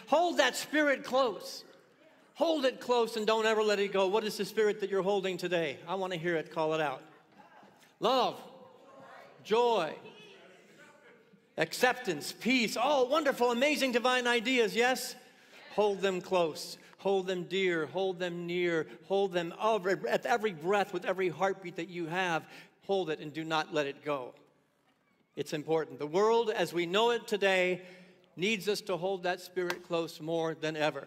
Hold that spirit close. Hold it close and don't ever let it go. What is the spirit that you're holding today? I want to hear it. Call it out. Love, joy, acceptance, peace. Oh, wonderful, amazing, divine ideas, yes? Hold them close. Hold them dear. Hold them near. Hold them at every breath, with every heartbeat that you have. Hold it and do not let it go. It's important. The world as we know it today needs us to hold that spirit close more than ever.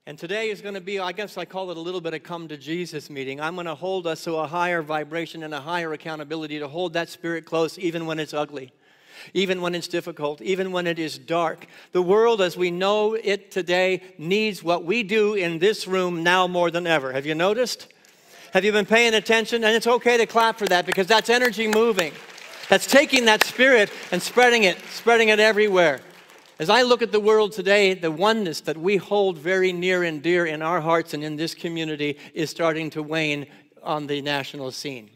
And today is going to be, I guess I call it a little bit of come to Jesus meeting. I'm going to hold us to a higher vibration and a higher accountability to hold that spirit close even when it's ugly, even when it's difficult, even when it is dark. The world as we know it today needs what we do in this room now more than ever. Have you noticed? Have you been paying attention? And it's okay to clap for that because that's energy moving. That's taking that spirit and spreading it everywhere. As I look at the world today, the oneness that we hold very near and dear in our hearts and in this community is starting to wane on the national scene.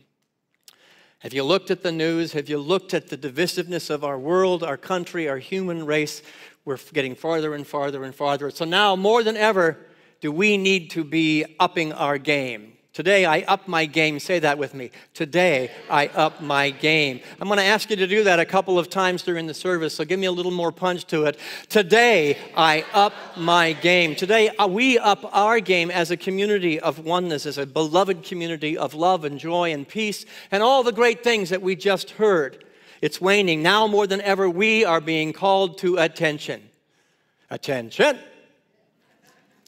Have you looked at the news? Have you looked at the divisiveness of our world, our country, our human race? We're getting farther and farther and farther. So now, more than ever, do we need to be upping our game. Today, I up my game. Say that with me. Today, I up my game. I'm going to ask you to do that a couple of times during the service, so give me a little more punch to it. Today, I up my game. Today, we up our game as a community of oneness, as a beloved community of love and joy and peace, and all the great things that we just heard. It's waning. Now more than ever, we are being called to attention. Attention.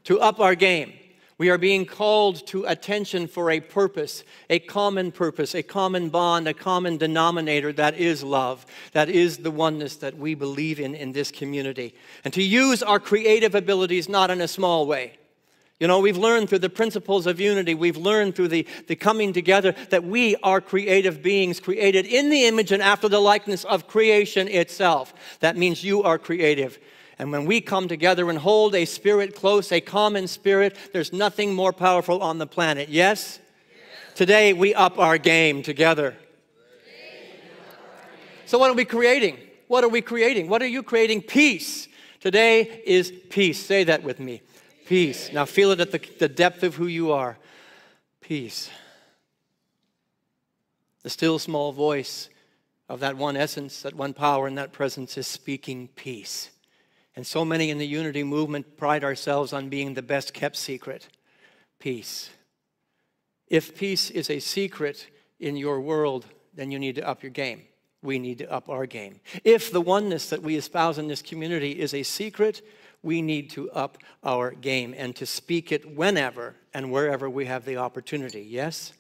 To up our game. We are being called to attention for a purpose, a common bond, a common denominator that is love, that is the oneness that we believe in this community. And to use our creative abilities not in a small way. You know, we've learned through the principles of unity, we've learned through the coming together that we are creative beings created in the image and after the likeness of creation itself. That means you are creative. And when we come together and hold a spirit close, a common spirit, there's nothing more powerful on the planet. Yes? Yes. Today we up our game together. So what are we creating? What are we creating? What are you creating? Peace. Today is peace. Say that with me. Peace. Now feel it at the depth of who you are. Peace. The still small voice of that one essence, that one power, and that presence is speaking peace. And so many in the unity movement pride ourselves on being the best kept secret. Peace. If peace is a secret in your world, then you need to up your game. We need to up our game. If the oneness that we espouse in this community is a secret, we need to up our game and to speak it whenever and wherever we have the opportunity. Yes?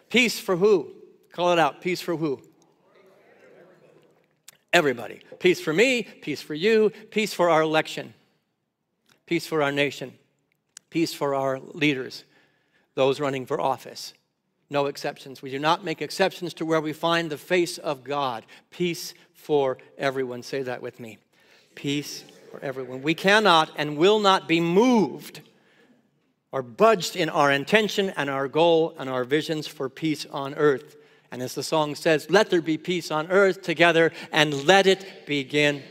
Peace for who? Call it out. Peace for who? Everybody. Peace for me, peace for you, peace for our election, peace for our nation, peace for our leaders, those running for office. No exceptions. We do not make exceptions to where we find the face of God. Peace for everyone. Say that with me. Peace for everyone. We cannot and will not be moved or budged in our intention and our goal and our visions for peace on earth. And as the song says, let there be peace on earth together and let it begin.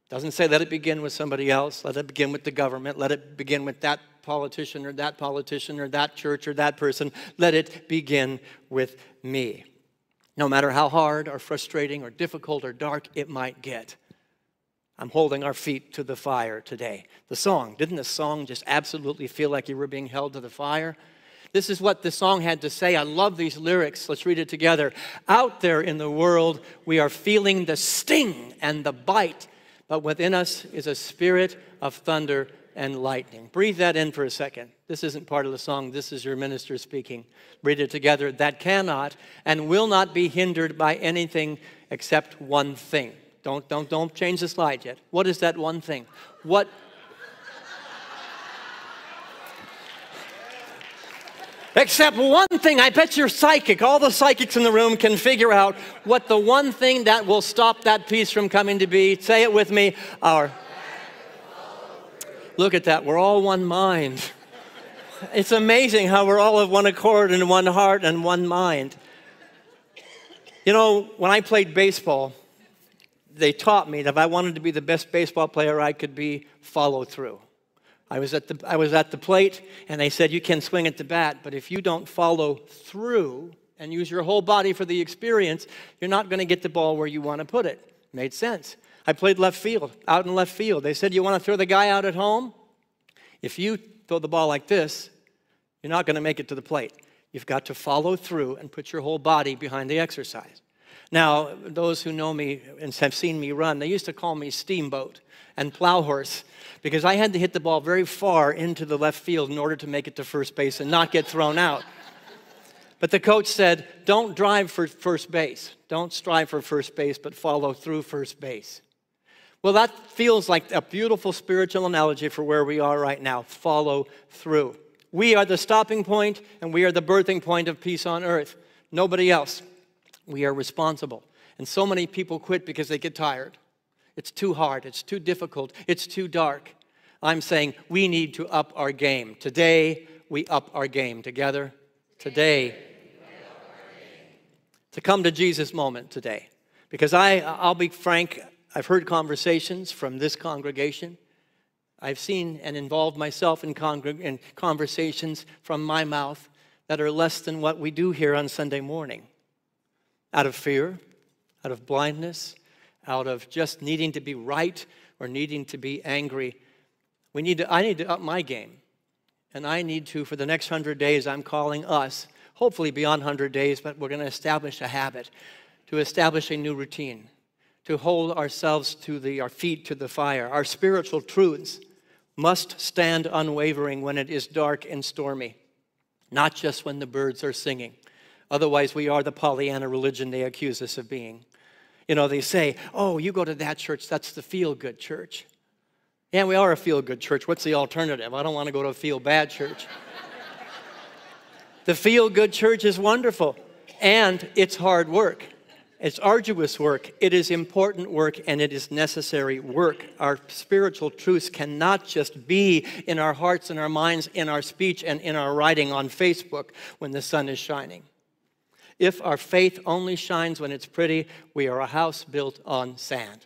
Doesn't say let it begin with somebody else. Let it begin with the government. Let it begin with that politician or that church or that person. Let it begin with me. No matter how hard or frustrating or difficult or dark it might get. I'm holding our feet to the fire today. The song, didn't the song just absolutely feel like you were being held to the fire? This is what the song had to say. I love these lyrics. Let's read it together. Out there in the world, we are feeling the sting and the bite, but within us is a spirit of thunder and lightning. Breathe that in for a second. This isn't part of the song. This is your minister speaking. Read it together. That cannot and will not be hindered by anything except one thing. Don't change the slide yet. What is that one thing? What? Except one thing. I bet you're psychic. All the psychics in the room can figure out what the one thing that will stop that peace from coming to be. Say it with me. Look at that. We're all one mind. It's amazing how we're all of one accord and one heart and one mind. You know, when I played baseball, they taught me that if I wanted to be the best baseball player I could be, follow through. I was at the plate, and they said, you can swing at the bat, but if you don't follow through and use your whole body for the experience, you're not going to get the ball where you want to put it. Made sense. I played left field, out in left field. They said, you want to throw the guy out at home? If you throw the ball like this, you're not going to make it to the plate. You've got to follow through and put your whole body behind the exercise. Now, those who know me and have seen me run, they used to call me Steamboat and Plow Horse because I had to hit the ball very far into the left field in order to make it to first base and not get thrown out. But the coach said, don't drive for first base. Don't strive for first base, but follow through first base. Well, that feels like a beautiful spiritual analogy for where we are right now. Follow through. We are the stopping point, and we are the birthing point of peace on earth. Nobody else. We are responsible. And so many people quit because they get tired. It's too hard. It's too difficult. It's too dark. I'm saying we need to up our game. Today, we up our game. Together, today. To come to Jesus moment today. Because I'll be frank, I've heard conversations from this congregation. I've seen and involved myself in conversations from my mouth that are less than what we do here on Sunday morning. Out of fear, out of blindness, out of just needing to be right or needing to be angry. I need to up my game. And I need to, for the next 100 days, I'm calling us, hopefully beyond 100 days, but we're going to establish a habit, to establish a new routine, to hold ourselves our feet to the fire. Our spiritual truths must stand unwavering when it is dark and stormy, not just when the birds are singing. Otherwise, we are the Pollyanna religion they accuse us of being. You know, they say, oh, you go to that church, that's the feel-good church. Yeah, we are a feel-good church. What's the alternative? I don't want to go to a feel-bad church. The feel-good church is wonderful, and it's hard work. It's arduous work. It is important work, and it is necessary work. Our spiritual truths cannot just be in our hearts and our minds, in our speech and in our writing on Facebook when the sun is shining. If our faith only shines when it's pretty, we are a house built on sand.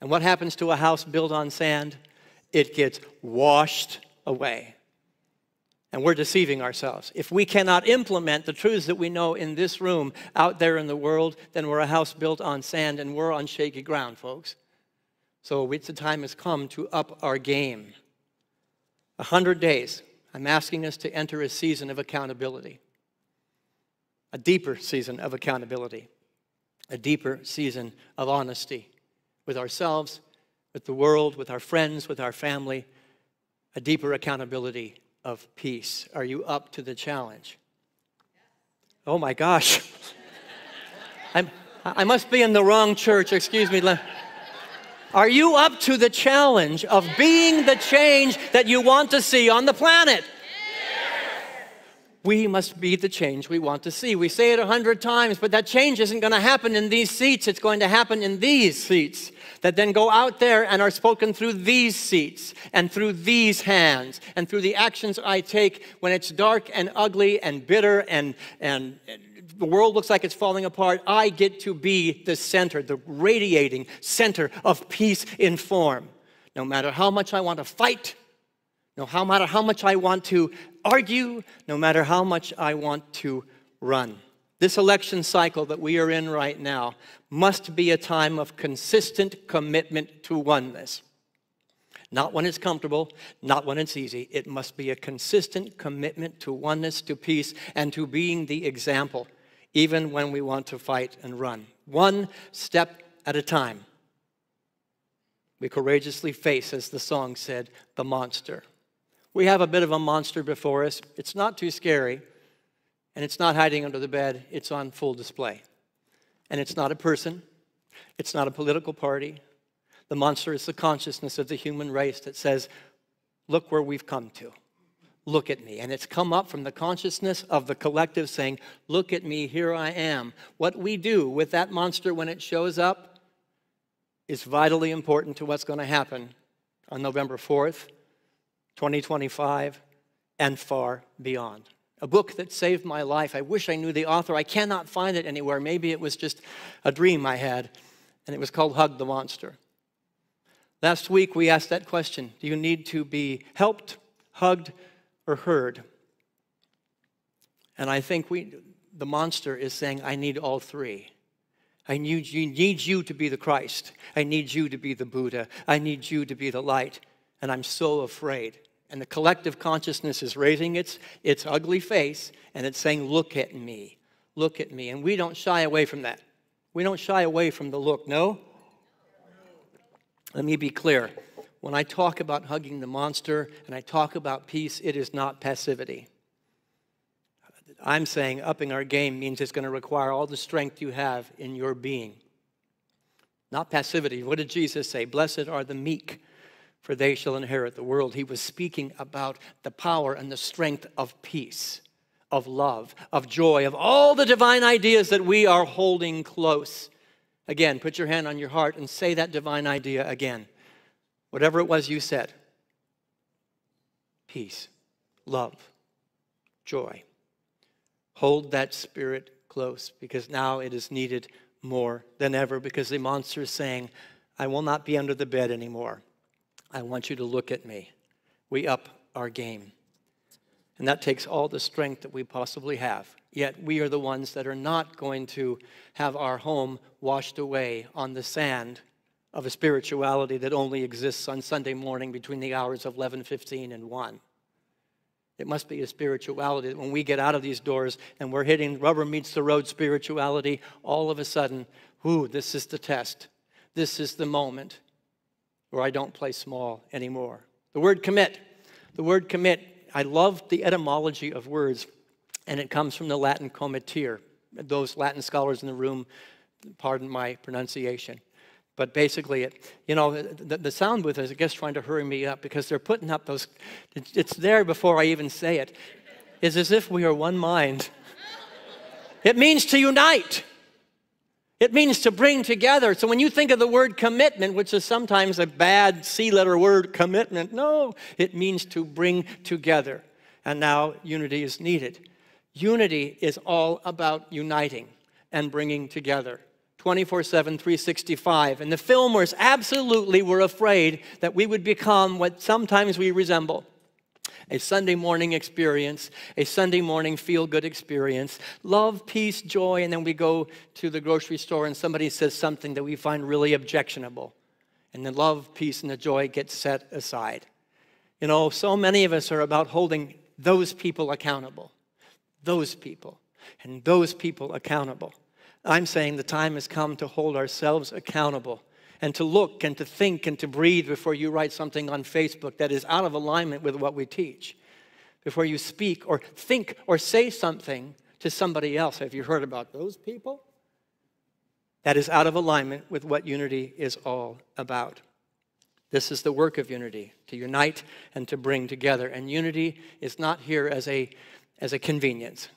And what happens to a house built on sand? It gets washed away. And we're deceiving ourselves. If we cannot implement the truths that we know in this room out there in the world, then we're a house built on sand and we're on shaky ground, folks. So the time has come to up our game. 100 days, I'm asking us to enter a season of accountability. A deeper season of accountability. A deeper season of honesty with ourselves, with the world, with our friends, with our family. A deeper accountability of peace. Are you up to the challenge? Oh my gosh. I must be in the wrong church, excuse me. Are you up to the challenge of being the change that you want to see on the planet? We must be the change we want to see. We say it 100 times, but that change isn't going to happen in these seats. It's going to happen in these seats that then go out there and are spoken through these seats and through these hands and through the actions I take when it's dark and ugly and bitter and the world looks like it's falling apart. I get to be the center, the radiating center of peace in form. No matter how much I want to fight, no matter how much I want to argue, no matter how much I want to run. This election cycle that we are in right now must be a time of consistent commitment to oneness. Not when it's comfortable, not when it's easy. It must be a consistent commitment to oneness, to peace, and to being the example, even when we want to fight and run. One step at a time. We courageously face, as the song said, the monster. We have a bit of a monster before us. It's not too scary, and it's not hiding under the bed. It's on full display. And it's not a person. It's not a political party. The monster is the consciousness of the human race that says, look where we've come to. Look at me. And it's come up from the consciousness of the collective saying, look at me, here I am. What we do with that monster when it shows up is vitally important to what's going to happen on November 4th, 2025, and far beyond. A book that saved my life. I wish I knew the author. I cannot find it anywhere. Maybe it was just a dream I had. and it was called Hug the Monster. Last week, we asked that question: do you need to be helped, hugged, or heard? And I think the monster is saying, I need all three. I need you to be the Christ. I need you to be the Buddha. I need you to be the light. And I'm so afraid. And the collective consciousness is raising its ugly face, and it's saying, look at me. Look at me. And we don't shy away from that. We don't shy away from the look, no? Let me be clear. When I talk about hugging the monster and I talk about peace, it is not passivity. I'm saying upping our game means it's going to require all the strength you have in your being. Not passivity. What did Jesus say? Blessed are the meek, for they shall inherit the world. He was speaking about the power and the strength of peace, of love, of joy, of all the divine ideas that we are holding close. Again, put your hand on your heart and say that divine idea again. Whatever it was you said. Peace, love, joy. Hold that spirit close, because now it is needed more than ever, because the monster is saying, I will not be under the bed anymore. I want you to look at me. We up our game. And that takes all the strength that we possibly have. Yet we are the ones that are not going to have our home washed away on the sand of a spirituality that only exists on Sunday morning between the hours of 11:15 and 1. It must be a spirituality that when we get out of these doors and we're hitting rubber meets the road spirituality, all of a sudden, this is the test. This is the moment where I don't play small anymore. The word commit. The word commit, I love the etymology of words, and it comes from the Latin committere. Those Latin scholars in the room, pardon my pronunciation. But basically, the sound booth is, I guess, trying to hurry me up, because they're putting up those, it's there before I even say it. It's as if we are one mind. It means to unite. It means to bring together. So when you think of the word commitment, which is sometimes a bad C-letter word, commitment, no, it means to bring together. And now unity is needed. Unity is all about uniting and bringing together. 24/7, 365. And the filmers absolutely were afraid that we would become what sometimes we resemble. A Sunday morning experience, a Sunday morning feel-good experience, love, peace, joy, and then we go to the grocery store and somebody says something that we find really objectionable. And the love, peace, and the joy get set aside. So many of us are about holding those people accountable. Those people. And those people accountable. I'm saying the time has come to hold ourselves accountable and to look and to think and to breathe before you write something on Facebook that is out of alignment with what we teach. Before you speak or think or say something to somebody else. Have you heard about those people? That is out of alignment with what unity is all about. This is the work of unity, to unite and to bring together. And unity is not here as a convenience.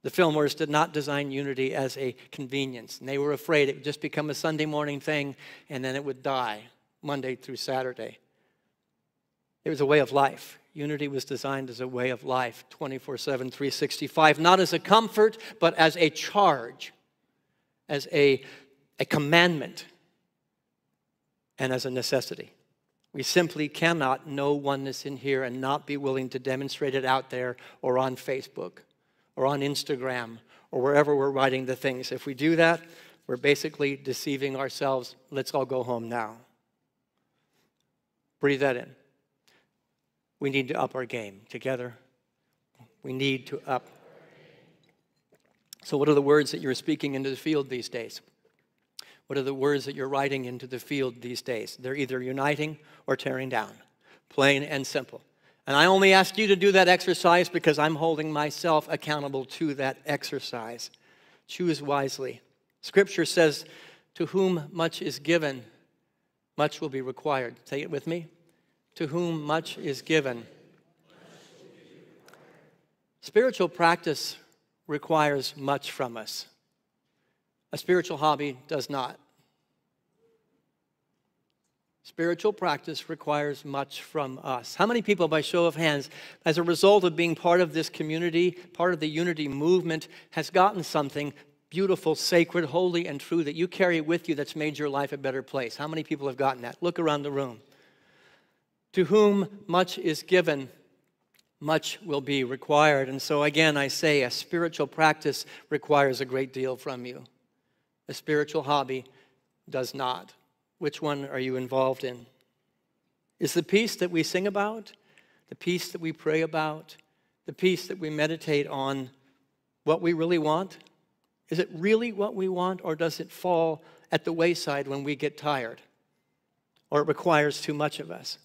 The filmers did not design unity as a convenience. And they were afraid it would just become a Sunday morning thing and then it would die Monday through Saturday. It was a way of life. Unity was designed as a way of life, 24/7, 365. Not as a comfort, but as a charge, as a commandment, and as a necessity. We simply cannot know oneness in here and not be willing to demonstrate it out there or on Facebook or on Instagram, or wherever we're writing the things. If we do that, we're basically deceiving ourselves. Let's all go home now. Breathe that in. We need to up our game together. We need to up. So what are the words that you're speaking into the field these days? What are the words that you're writing into the field these days? They're either uniting or tearing down. Plain and simple. And I only ask you to do that exercise because I'm holding myself accountable to that exercise. Choose wisely. Scripture says, to whom much is given, much will be required. Say it with me. To whom much is given. Spiritual practice requires much from us. A spiritual hobby does not. Spiritual practice requires much from us. How many people, by show of hands, as a result of being part of this community, part of the unity movement, has gotten something beautiful, sacred, holy, and true that you carry with you that's made your life a better place? How many people have gotten that? Look around the room. To whom much is given, much will be required. And so again, I say a spiritual practice requires a great deal from you. A spiritual hobby does not. Which one are you involved in? Is the peace that we sing about, the peace that we pray about, the peace that we meditate on what we really want? Is it really what we want, or does it fall at the wayside when we get tired? Or it requires too much of us?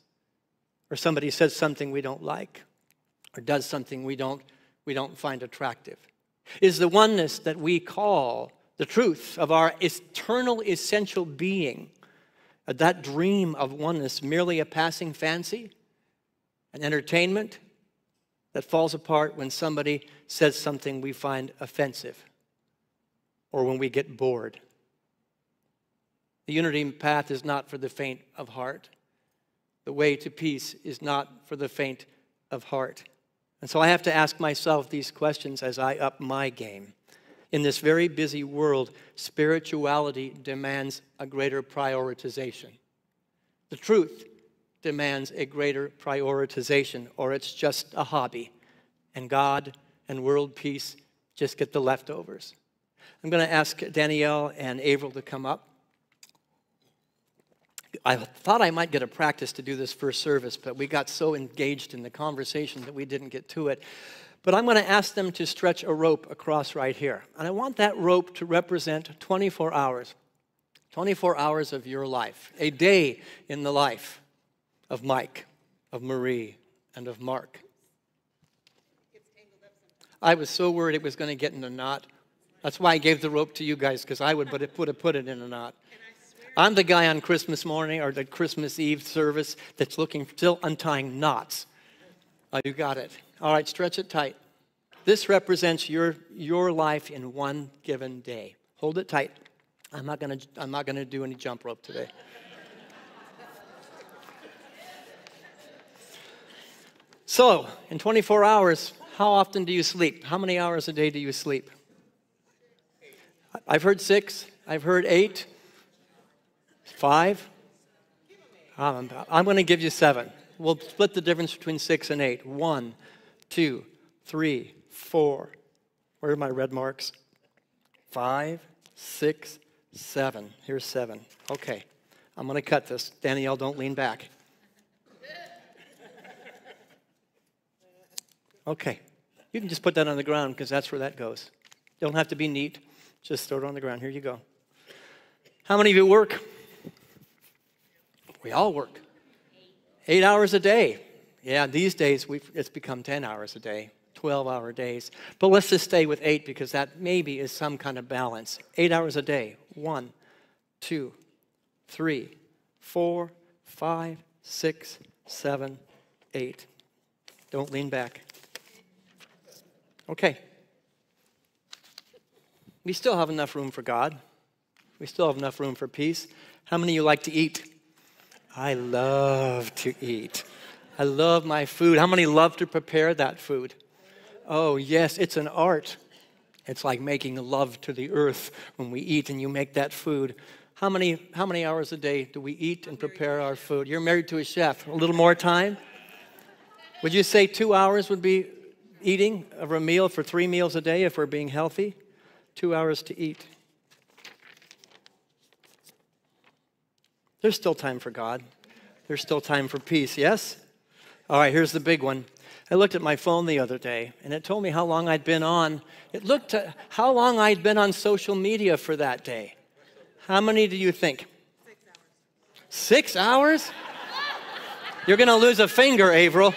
Or somebody says something we don't like, or does something we don't find attractive? Is the oneness that we call the truth of our eternal essential being, that dream of oneness, merely a passing fancy, an entertainment that falls apart when somebody says something we find offensive, or when we get bored? The unity path is not for the faint of heart. The way to peace is not for the faint of heart. And so I have to ask myself these questions as I up my game. In this very busy world, spirituality demands a greater prioritization. The truth demands a greater prioritization, or it's just a hobby. And God and world peace just get the leftovers. I'm going to ask Danielle and Avril to come up. I thought I might get a practice to do this first service, but we got so engaged in the conversation that we didn't get to it. But I'm going to ask them to stretch a rope across right here. And I want that rope to represent 24 hours. 24 hours of your life. A day in the life of Mike, of Marie, and of Mark. I was so worried it was going to get in a knot. That's why I gave the rope to you guys, because I would have put it in a knot. I'm the guy on Christmas morning or the Christmas Eve service that's still untying knots. Oh, you got it. All right, stretch it tight. This represents your life in one given day. Hold it tight. I'm not gonna do any jump rope today. So, in 24 hours, how often do you sleep? How many hours a day do you sleep? I've heard 6. I've heard 8. 5? I'm going to give you 7. We'll split the difference between 6 and 8. 1, 2, 3, 4. Where are my red marks? 5, 6, 7. Here's 7. Okay. I'm going to cut this. Danielle, don't lean back. Okay. You can just put that on the ground because that's where that goes. You don't have to be neat. Just throw it on the ground. Here you go. How many of you work? We all work. 8 hours a day. Yeah, these days it's become 10 hours a day, 12-hour days. But let's just stay with 8 because that maybe is some kind of balance. 8 hours a day. 1, 2, 3, 4, 5, 6, 7, 8. Don't lean back. Okay. We still have enough room for God. We still have enough room for peace. How many of you like to eat? I love to eat. I love my food. How many love to prepare that food? Oh, yes, it's an art. It's like making love to the earth when we eat and you make that food. How many hours a day do we eat and prepare our food? You're married to a chef. A little more time? Would you say 2 hours would be eating of a meal for 3 meals a day if we're being healthy? 2 hours to eat. There's still time for God. There's still time for peace, yes? All right, here's the big one. I looked at my phone the other day, and it told me how long I'd been on. It looked at how long I'd been on social media for that day. How many do you think? 6 hours. 6 hours? You're going to lose a finger, Avril.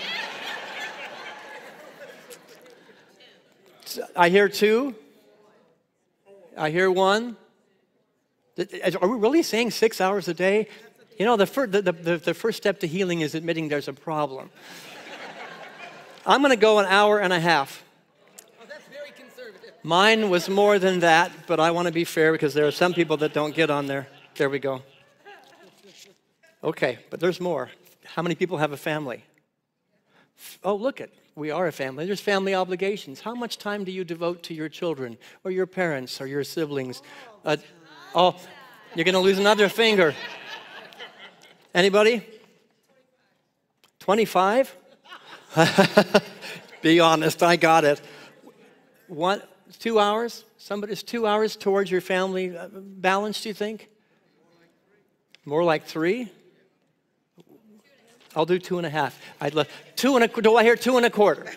I hear 2. I hear 1. Are we really saying 6 hours a day? You know, the first step to healing is admitting there's a problem. I'm going to go an hour and a half. Oh, that's very conservative. Mine was more than that, but I want to be fair because there are some people that don't get on there. There we go. Okay, but there's more. How many people have a family? Oh, look it. We are a family. There's family obligations. How much time do you devote to your children or your parents or your siblings? Oh, you're going to lose another finger. Anybody? 25? Be honest, I got it. 2 hours? Somebody's 2 hours towards your family balance, do you think? More like 3? I'll do 2.5. I'd love do I hear 2.25?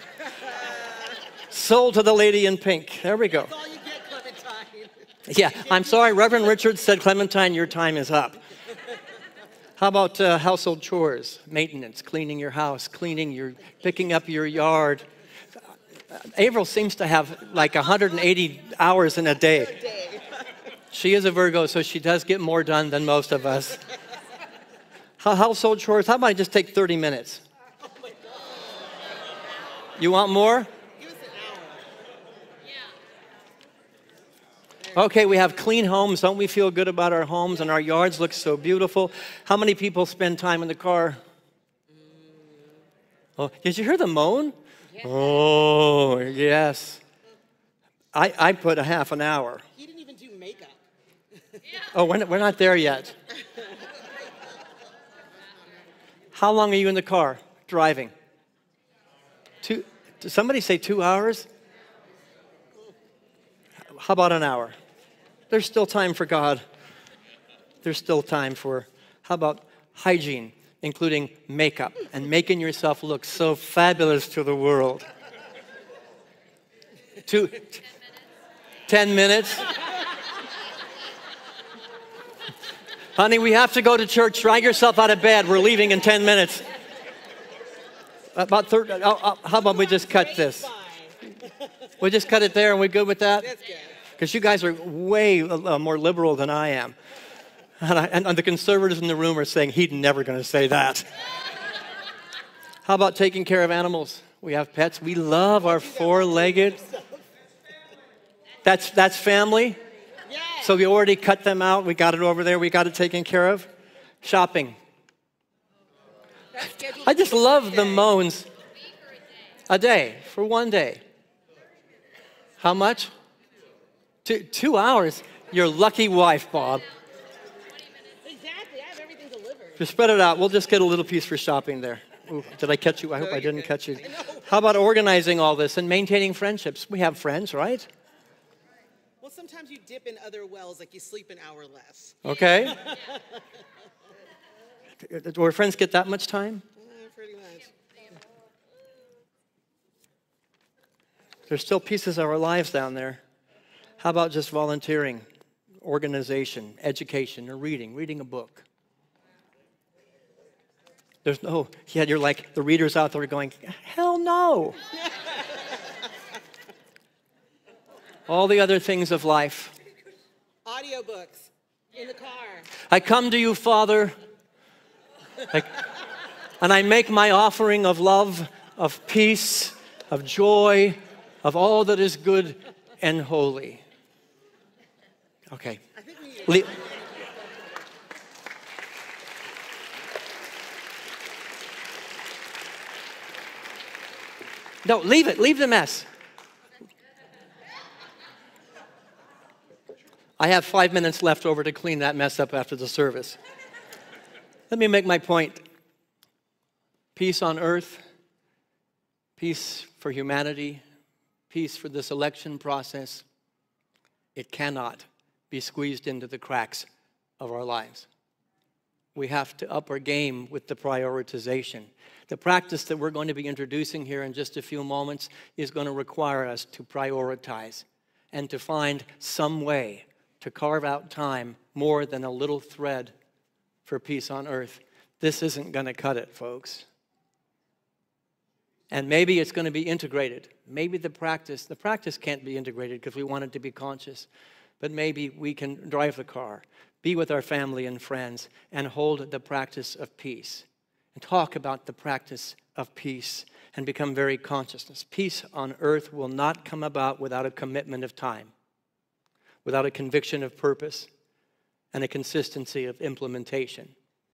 Sold to the lady in pink. There we go. That's all you get, Clementine. Yeah, I'm sorry. Reverend Richard said, Clementine, your time is up. How about household chores, maintenance, cleaning your house, picking up your yard? Avril seems to have like 180 hours in a day. She is a Virgo, so she does get more done than most of us. Household chores, how about I just take 30 minutes? Oh my God. You want more? Give us an hour. Okay, we have clean homes. Don't we feel good about our homes and our yards look so beautiful? How many people spend time in the car? Oh, did you hear the moan? Yeah. Oh, yes. I put a half an hour. He didn't even do makeup. Oh, we're not there yet. How long are you in the car driving? Did somebody say 2 hours? How about an hour? There's still time for God. There's still time for, how about hygiene, including makeup and making yourself look so fabulous to the world? 10 minutes? Honey, we have to go to church. Drag yourself out of bed. We're leaving in 10 minutes. About 30. How about we just cut this? We'll just cut it there, and we're good with that? That's good. Because you guys are way more liberal than I am. And the conservatives in the room are saying, he's never going to say that. How about taking care of animals? We have pets. We love our four-legged. That's family. Yes. So we already cut them out. We got it over there. We got it taken care of. Shopping. I just love the moans. A day, for 1 day. How much? 2 hours. Your lucky wife, Bob. Exactly. I have everything delivered. Just spread it out. We'll just get a little piece for shopping there. Ooh, did I catch you? I hope I didn't catch you. How about organizing all this and maintaining friendships? We have friends, right? Well, sometimes you dip in other wells, like you sleep an hour less. Okay. Do our friends get that much time? Pretty much. There's still pieces of our lives down there. How about just volunteering, organization, education, or reading a book? There's no, yeah, you're like the readers out there going, hell no. All the other things of life. Audiobooks in the car. I come to you, Father, and I make my offering of love, of peace, of joy, of all that is good and holy. Okay. I think we No, leave it. Leave the mess. I have 5 minutes left over to clean that mess up after the service. Let me make my point. Peace on earth, peace for humanity, peace for this election process. It cannot be squeezed into the cracks of our lives. We have to up our game with the prioritization. The practice that we're going to be introducing here in just a few moments is going to require us to prioritize and to find some way to carve out time more than a little thread for peace on earth. This isn't going to cut it, folks. And maybe it's going to be integrated. Maybe the practice can't be integrated because we want it to be conscious. But maybe we can drive the car, be with our family and friends, and hold the practice of peace. And talk about the practice of peace and become very conscious. Peace on earth will not come about without a commitment of time, without a conviction of purpose, and a consistency of implementation.